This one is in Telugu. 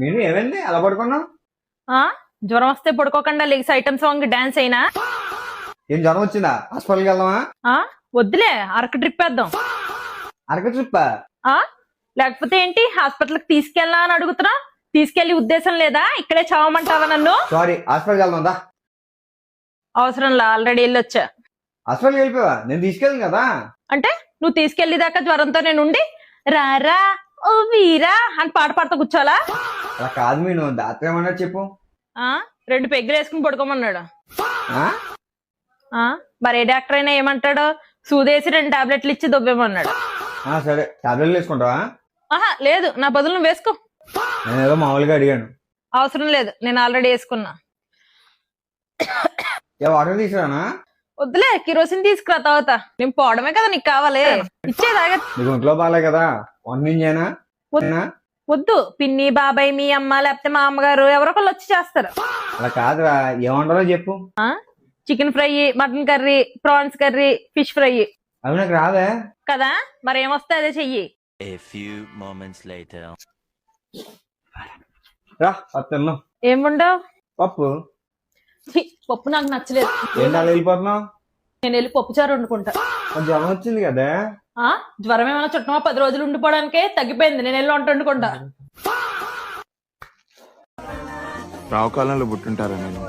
నేను ఏమైంది అలా పడుకున్నావు? ఆ జ్వరం వస్తే పడుకోకుండా లెగ్స్ ఐటమ్ సాంగ్ డాన్స్ అయినా. ఏం జ్వరం వచ్చిందా? హాస్పిటల్కి వెళ్దామా? ఆ వద్దులే, అరకు ట్రిప్ వేద్దాం. అరక ట్రిప్? ఆ లేకపోతే ఏంటి, హాస్పిటల్ కి తీసుకెళ్ళా అని అడుగుతున్నా? తీసుకెళ్లి ఉద్దేశం లేదా? ఇక్కడే చావమంటావా నన్ను? సారీ, హాస్పిటల్కి వెళ్దాం దా. అవసరంలా, ఆల్రెడీ వెళ్ళొచ్చా. హాస్పిటల్కి వెళ్ళిపోయావా? నేను తీసుకెళ్ళను కదా. అంటే నువ్వు తీసుకెళ్లిదాకా జ్వరంతో నేను ఉండి రారా ఓ వీరా అని పాట పాడుతూ కూర్చోవాలా? అలా కాదు, మీరు డాక్టర్ ఏమన్నా చెప్పు. ఆ 2 పెగ్గులు వేసుకుని పడుకోమన్నాడు. ఆ? ఆ మరి ఏ డాక్టర్ అయినా ఏమంటాడు? సూదేసి 2 టాబ్లెట్లు ఇచ్చి దొబ్బేమన్నాడు. సరే, టాబ్లెట్లు వేసుకుంటావా? ఆహా లేదు, నా బదులు నువ్వు వేసుకో. నేను ఏదో మామూలుగా అడిగాను. అవసరం లేదు, నేను ఆల్రెడీ వేసుకున్నా. వాటర్ తీసుకురానా? వద్దులే, కిరోసిన్ తీసుకురా తాగుతా. నేను పోవడమే కదా నీకు కావాలి, ఇచ్చేదాగా. నీకు ఒంట్లో బాగాలే కదా, వండించేనా? వద్దు, పిన్ని బాబాయ్ మీ అమ్మ లేకపోతే మా అమ్మగారు ఎవరో ఒకళ్ళు వచ్చి చేస్తారు. అలా కాదురా, ఏమంటారో చెప్పు. Chicken fry, mutton curry, prawns curry, fish fry. అవి నాకు రాదే కదా, మరి ఏమొస్తే అదే చెయ్యి. రా తిన్నాం. ఏముండవు? పప్పు. పప్పు నాకు నచ్చలేదు. ఏంటి అలా వెళ్ళిపోతున్నావు? నేను వెళ్ళి పప్పు చారు వండుకుంటా. జ్వరం వచ్చింది కదా. జ్వరం ఏమైనా చుట్టమా? 10 రోజులు ఉండిపోవడానికే తగ్గిపోయింది. నేను వెళ్ళి వంట వండుకుంటా. రావు కాలంలో పుట్టుంటారా నేను?